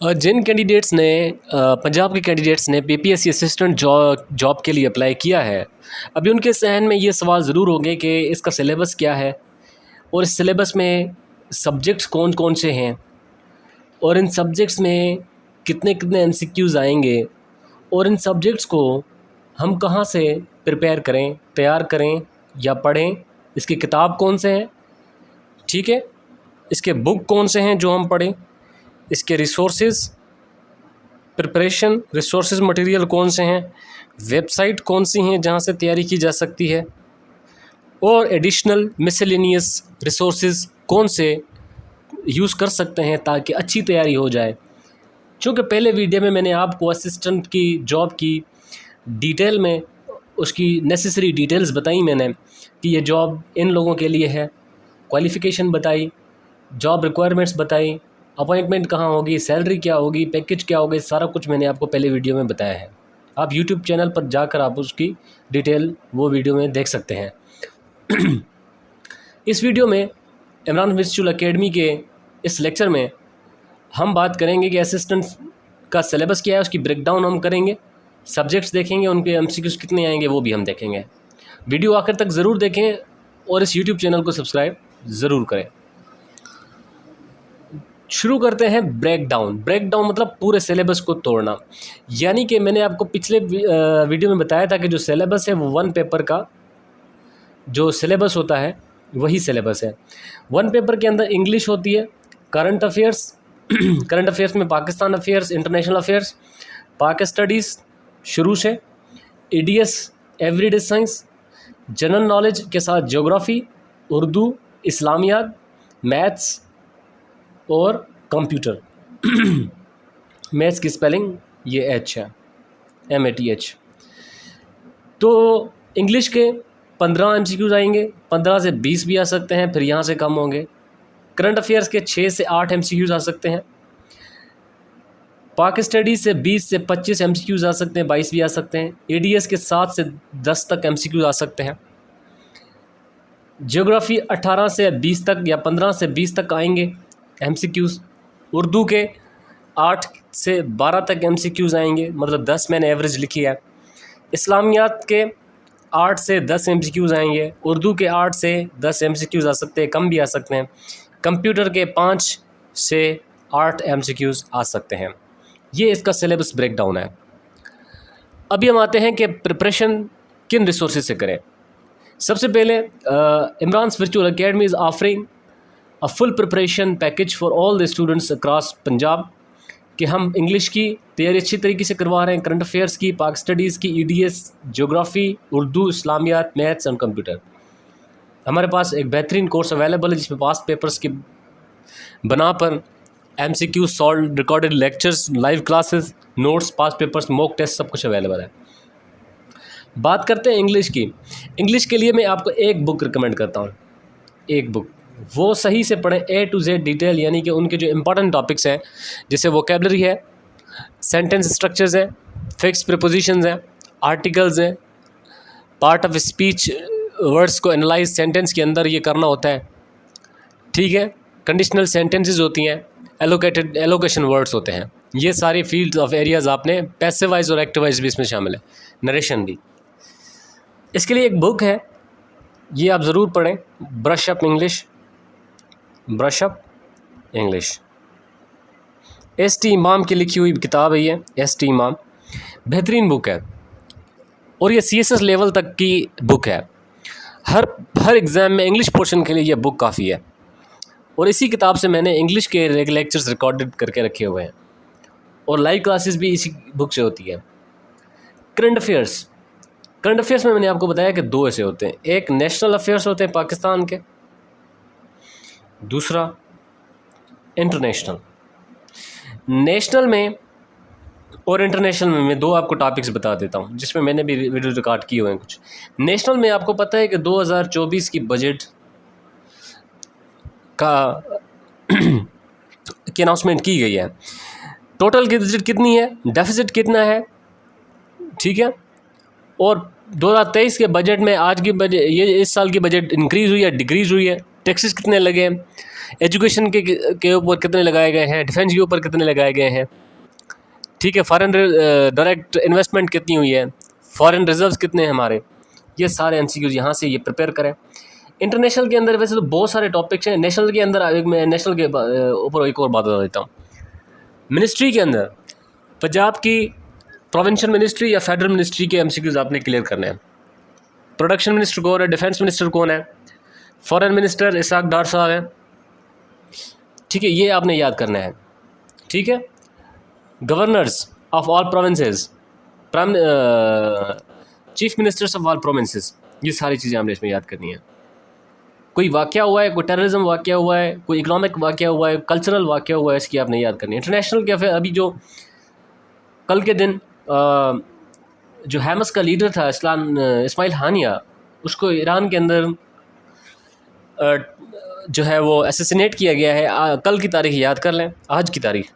जिन candidates ने पंजाब के candidates ने पीपीएससी असिस्टेंट जॉब के लिए अप्लाई किया है, अभी उनके जहन में ये सवाल ज़रूर होंगे कि इसका सिलेबस क्या है और इस सिलेबस में सब्जेक्ट्स कौन कौन से हैं और इन सब्जेक्ट्स में कितने कितने एमसीक्यूज़ आएंगे और इन सब्जेक्ट्स को हम कहाँ से प्रिपेयर करें, तैयार करें या पढ़ें। इसकी किताब कौन से हैं, ठीक है, इसके बुक कौन से हैं जो हम पढ़ें, इसके रिसोर्सेज प्रिपरेशन रिसोर्सेज मटेरियल कौन से हैं, वेबसाइट कौन सी हैं जहाँ से तैयारी की जा सकती है और एडिशनल मिसलेनियस रिसोर्सेज कौन से यूज़ कर सकते हैं ताकि अच्छी तैयारी हो जाए। चूँकि पहले वीडियो में मैंने आपको असिस्टेंट की जॉब की डिटेल में उसकी नेसेसरी डिटेल्स बताई मैंने कि ये जॉब इन लोगों के लिए है, क्वालिफ़िकेशन बताई, जॉब रिक्वायरमेंट्स बताई, अपॉइंटमेंट कहाँ होगी, सैलरी क्या होगी, पैकेज क्या होगा, सारा कुछ मैंने आपको पहले वीडियो में बताया है। आप यूट्यूब चैनल पर जाकर आप उसकी डिटेल वो वीडियो में देख सकते हैं। इस वीडियो में इमरान वर्चुअल एकेडमी के इस लेक्चर में हम बात करेंगे कि असिस्टेंट का सिलेबस क्या है, उसकी ब्रेकडाउन हम करेंगे, सब्जेक्ट्स देखेंगे, उनके एमसीक्यूज़ कितने आएंगे वो भी हम देखेंगे। वीडियो आखिर तक ज़रूर देखें और इस यूट्यूब चैनल को सब्सक्राइब ज़रूर करें। शुरू करते हैं ब्रेकडाउन मतलब पूरे सिलेबस को तोड़ना। यानी कि मैंने आपको पिछले वीडियो में बताया था कि जो सिलेबस है वो वन पेपर का जो सिलेबस होता है वही सिलेबस है। वन पेपर के अंदर इंग्लिश होती है, करंट अफेयर्स में पाकिस्तान अफेयर्स, इंटरनेशनल अफेयर्स, पाक स्टडीज़ शुरू से, EDS everyday science, general knowledge के साथ ज्योग्राफी, उर्दू, इस्लामियात, मैथ्स और कंप्यूटर। मैथ्स की स्पेलिंग ये एच है, MATH। तो इंग्लिश के 15 MCQs आएंगे, 15 से 20 भी आ सकते हैं, फिर यहाँ से कम होंगे। करंट अफेयर्स के 6 से 8 MCQs आ सकते हैं। पाक स्टडी से 20 से 25 MCQs आ सकते हैं, 22 भी आ सकते हैं। ADS के 7 से 10 तक MCQs आ सकते हैं। ज्योग्राफी 18 से 20 तक या 15 से 20 तक आएंगे MCQs। उर्दू के 8 से 12 तक MCQs आएंगे, मतलब 10 मैंने एवरेज लिखी है। इस्लामियात के 8 से 10 MCQs आएंगे, उर्दू के 8 से 10 MCQs आ सकते हैं, कम भी आ सकते हैं। कंप्यूटर के 5 से 8 MCQs आ सकते हैं। ये इसका सिलेबस ब्रेकडाउन है। अभी हम आते हैं कि प्रिपरेशन किन रिसोर्सेज से करें। सबसे पहले Imran's virtual academy is offering a full preparation package for all the students across Punjab कि हम इंग्लिश की तैयारी अच्छी तरीके से करवा रहे हैं, करंट अफेयर्स की, पाक स्टडीज़ की, EDS, geography, Urdu, Islamiat, maths and computer. हमारे पास एक बेहतरीन कोर्स अवेलेबल है जिसमें पास्ट पेपर्स की बना पर MCQ solve, recorded lectures, live classes, notes, past papers, mock test, सब कुछ अवेलेबल है। बात करते हैं इंग्लिश की। इंग्लिश के लिए मैं आपको एक बुक रिकमेंड करता हूँ, एक बुक, वो सही से पढ़ें A to Z डिटेल, यानी कि उनके जो इंपॉर्टेंट टॉपिक्स हैं जैसे वोकेबलरी है, सेंटेंस स्ट्रक्चर्स हैं, फिक्स प्रीपोजिशंस हैं, आर्टिकल्स हैं, पार्ट ऑफ स्पीच वर्ड्स को एनालाइज सेंटेंस के अंदर ये करना होता है, ठीक है। कंडीशनल सेंटेंसेस होती हैं, एलोकेशन वर्ड्स होते हैं। ये सारी फील्ड ऑफ एरियाज़ आपने पैसिवाइज और एक्टिवाइज भी इसमें शामिल है, नरेशन भी। इसके लिए एक बुक है, ये आप ज़रूर पढ़ें, ब्रश अप इंग्लिश। ST इमाम की लिखी हुई किताब है ये, ST इमाम, बेहतरीन बुक है और ये CSS लेवल तक की बुक है। हर एग्ज़ाम में इंग्लिश पोर्शन के लिए ये बुक काफ़ी है और इसी किताब से मैंने इंग्लिश के लेक्चर्स रिकॉर्डेड करके रखे हुए हैं और लाइव क्लासेस भी इसी बुक से होती है। करंट अफेयर्स में मैंने आपको बताया कि 2 ऐसे होते हैं, एक नेशनल अफेयर्स होते हैं पाकिस्तान के, दूसरा इंटरनेशनल। नेशनल में और इंटरनेशनल में मैं 2 आपको टॉपिक्स बता देता हूं जिसमें मैंने भी वीडियो रिकॉर्ड किए हुए हैं कुछ। नेशनल में आपको पता है कि 2024 की बजट का की अनाउंसमेंट की गई है। टोटल की बजट कितनी है, डेफिसिट कितना है, ठीक है। और 2023 के बजट में आज की बजट, ये इस साल की बजट इंक्रीज़ हुई है, डिक्रीज़ हुई है, टैक्सेस कितने लगे हैं, एजुकेशन के ऊपर कितने लगाए गए हैं, डिफेंस के ऊपर कितने लगाए गए हैं, ठीक है, फॉरेन डायरेक्ट इन्वेस्टमेंट कितनी हुई है, फॉरेन रिजर्व्स कितने हैं हमारे, ये सारे एमसीक्यूज यहाँ से ये प्रिपेयर करें। इंटरनेशनल के अंदर वैसे तो बहुत सारे टॉपिक्स हैं, नेशनल के अंदर मैं नेशनल के ऊपर एक और बात बता देता हूँ। मिनिस्ट्री के अंदर पंजाब की प्रोविंशियल मिनिस्ट्री या फेडरल मिनिस्ट्री के एमसीक्यूज आपने क्लियर करने हैं। प्रोडक्शन मिनिस्टर कौन है, डिफेंस मिनिस्टर कौन है, फॉरेन मिनिस्टर इसाक डार साहब है, ठीक है, ये आपने याद करना है, ठीक है। Governors of all provinces, chief ministers of all provinces, ये सारी चीज़ें आपने इसमें याद करनी है। कोई वाक़या हुआ है, कोई टेररिज्म वाक़या हुआ है, कोई इकोनॉमिक वाक़या हुआ है, कल्चरल वाक़या हुआ है, इसकी आपने याद करनी है। इंटरनेशनल के अभी जो कल के दिन जो हैमस का लीडर था इस्माइल हानिया, उसको ईरान के अंदर जो है वो असैसिनेट किया गया है। कल की तारीख याद कर लें, आज की तारीख,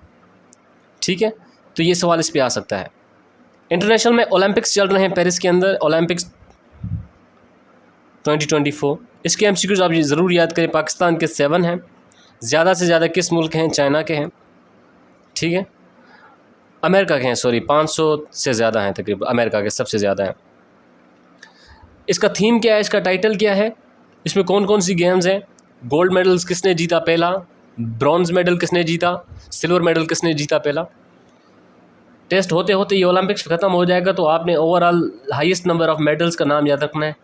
ठीक है, तो ये सवाल इस पे आ सकता है। इंटरनेशनल में ओलंपिक्स चल रहे हैं पेरिस के अंदर, ओलंपिक्स 2024, इसके एमसीक्यूज आप ज़रूर याद करें। पाकिस्तान के 7 हैं, ज़्यादा से ज़्यादा किस मुल्क के हैं, चाइना के हैं, ठीक है, अमेरिका के हैं, सॉरी 500 से ज़्यादा हैं तकरीबन, अमेरिका के सबसे ज़्यादा हैं। इसका थीम क्या है, इसका टाइटल क्या है, इसमें कौन कौन सी गेम्स हैं, गोल्ड मेडल्स किसने जीता पहला, ब्रॉन्ज़ मेडल किसने जीता, सिल्वर मेडल किसने जीता पहला। टेस्ट होते होते ये ओलंपिक्स ख़त्म हो जाएगा तो आपने overall highest number of medals का नाम याद रखना है,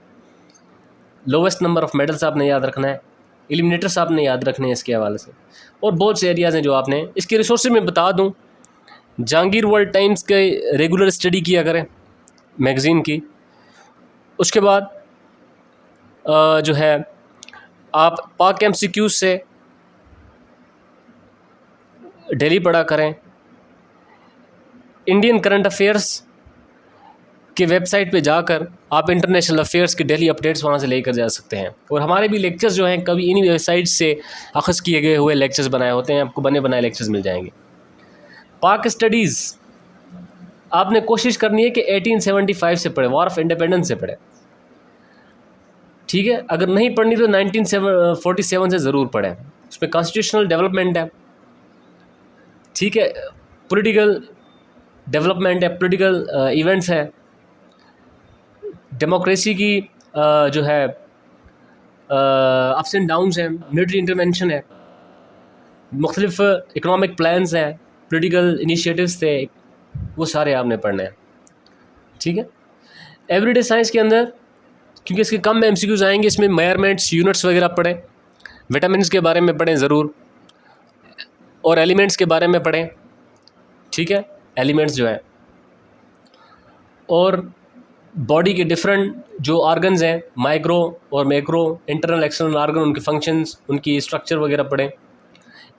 लोवेस्ट नंबर ऑफ मेडल्स आपने याद रखना है, एलिमिनेटर्स आपने याद रखने हैं इसके हवाले से, और बहुत से एरियाज़ हैं जो आपने। इसके रिसोर्सेज में बता दूं, जहांगीर वर्ल्ड टाइम्स के रेगुलर स्टडी किया करें मैगज़ीन की। उसके बाद जो है आप पाक एमसीक्यूज से डेली पढ़ा करें। इंडियन करंट अफेयर्स की वेबसाइट पे जाकर आप इंटरनेशनल अफेयर्स के डेली अपडेट्स वहाँ से लेकर जा सकते हैं। और हमारे भी लेक्चर्स जो हैं कभी इन्हीं वेबसाइट से अख़ज़ किए गए हुए लेक्चर्स बनाए होते हैं, आपको बने बनाए लेक्चर्स मिल जाएंगे। पाक स्टडीज़ आपने कोशिश करनी है कि 1875 से पढ़े, वॉर ऑफ इंडिपेंडेंस से पढ़े, ठीक है। अगर नहीं पढ़नी तो 1947 से ज़रूर पढ़ें, उसमें कॉन्स्टिट्यूशनल डेवलपमेंट है, ठीक है, पॉलिटिकल डेवलपमेंट है, पॉलिटिकल इवेंट्स है, डेमोक्रेसी की जो है अप्स एंड डाउन्स हैं, मिलिट्री इंटरवेंशन है, मुख्तलिफ इकनॉमिक प्लान्स हैं, पॉलिटिकल इनिशिएटिव्स थे, वो सारे आपने पढ़ने हैं, ठीक है। एवरीडे साइंस के अंदर क्योंकि इसके कम एमसीक्यूज आएंगे, इसमें मेजरमेंट्स, यूनिट्स वगैरह पढ़ें, विटामिन्स के बारे में पढ़ें ज़रूर, और एलिमेंट्स के बारे में पढ़ें, ठीक है, एलिमेंट्स जो है, और बॉडी के डिफरेंट जो ऑर्गन्स हैं, माइक्रो और मैक्रो, इंटरनल एक्सटर्नल ऑर्गन, उनके फंक्शंस, उनकी स्ट्रक्चर वगैरह पढ़ें।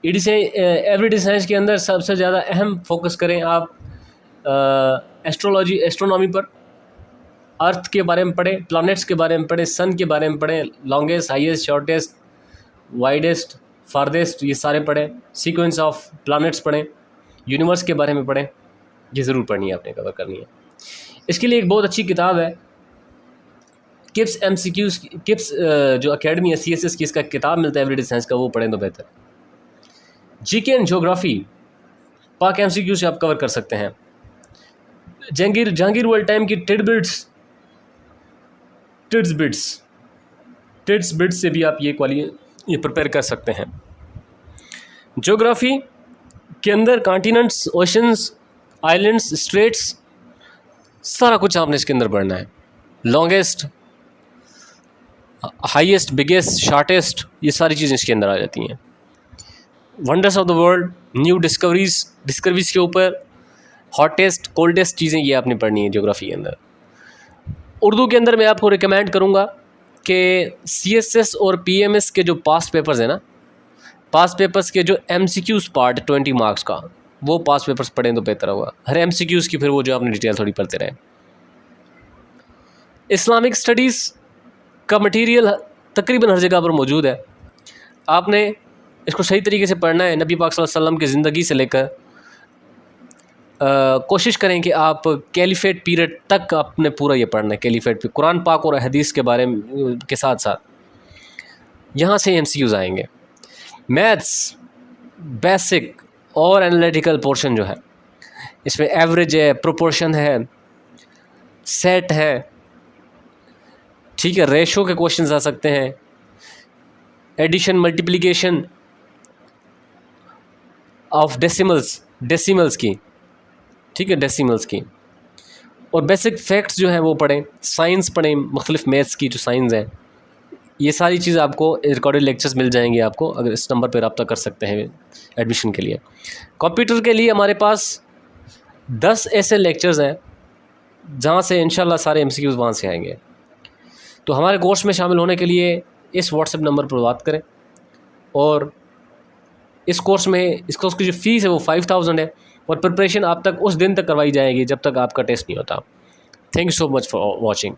एवरीडे साइंस के अंदर सबसे ज़्यादा अहम फोकस करें आप एस्ट्रोलॉजी, एस्ट्रोनॉमी पर, अर्थ के बारे में पढ़ें, प्लैनेट्स के बारे में पढ़ें, सन के बारे में पढ़ें, longest, highest, shortest, widest, farthest, ये सारे पढ़ें, सीक्वेंस ऑफ प्लैनेट्स पढ़ें, यूनिवर्स के बारे में पढ़ें, ये ज़रूर पढ़नी है, आपने कवर करनी है। इसके लिए एक बहुत अच्छी किताब है किप्स एमसीक्यूज, किप्स जो अकेडमी है CSS की, इसका किताब मिलता है एवरीडे साइंस का, वो पढ़ें तो बेहतर है। जीके एंड ज्योग्राफी पाक एमसीक्यू से आप कवर कर सकते हैं। जहांगीर वर्ल्ड टाइम की टिड्स बिट्स से भी आप ये प्रिपेयर कर सकते हैं। ज्योग्राफी के अंदर कॉन्टिनेंट्स, ओशंस, आइलैंड्स, स्ट्रेट्स, सारा कुछ आपने इसके अंदर पढ़ना है। लॉन्गेस्ट, हाईएस्ट, बिगेस्ट, शॉर्टेस्ट, ये सारी चीज़ें इसके अंदर आ जाती हैं। Wonders of the world, new discoveries के ऊपर, हॉटेस्ट, कोल्डेस्ट चीज़ें ये आपने पढ़नी है ज्योग्राफी के अंदर। उर्दू के अंदर मैं आपको रिकमेंड करूँगा कि CSS और PMS के जो पास्ट पेपर्स हैं ना, पास्ट पेपर्स के जो MCQs पार्ट 20 मार्क्स का, वो पास्ट पेपर्स पढ़ें तो बेहतर होगा। हर MCQs की फिर वो जो आपने डिटेल थोड़ी पढ़ते रहें। इस्लामिक स्टडीज़ का मटेरियल तकरीबन हर जगह पर मौजूद है, आपने इसको सही तरीके से पढ़ना है। नबी पाक सल्लल्लाहु अलैहि वसल्लम की ज़िंदगी से लेकर कोशिश करें कि आप कैलिफेट पीरियड तक आपने पूरा ये पढ़ना है। कैलिफेट पे कुरान पाक और हदीस के बारे में के साथ साथ यहाँ से MCQs आएंगे। मैथ्स बेसिक और एनालिटिकल पोर्शन जो है, इसमें एवरेज है, प्रोपोर्शन है, सेट है, ठीक है, रेशो के क्वेश्चंस आ सकते हैं, एडिशन मल्टीप्लिकेशन ऑफ डेसिमल्स की, ठीक है, डेसिमल्स की, और बेसिक फैक्ट्स जो हैं वो पढ़ें, साइंस पढ़ें, मुख्तलिफ मैथ्स की जो साइंस हैं, ये सारी चीज़ आपको रिकॉर्डेड लेक्चर्स मिल जाएंगे आपको, अगर इस नंबर पर रब्ता कर सकते हैं एडमिशन के लिए। कंप्यूटर के लिए हमारे पास 10 ऐसे लेक्चर्स हैं जहाँ से इंशाल्लाह सारे MCQs वहाँ से आएंगे। तो हमारे कोर्स में शामिल होने के लिए इस व्हाट्सएप नंबर पर बात करें, और इस कोर्स की जो फ़ीस है वो 5000 है, और प्रिपरेशन आप तक उस दिन तक करवाई जाएगी जब तक आपका टेस्ट नहीं होता। Thank you so much for watching.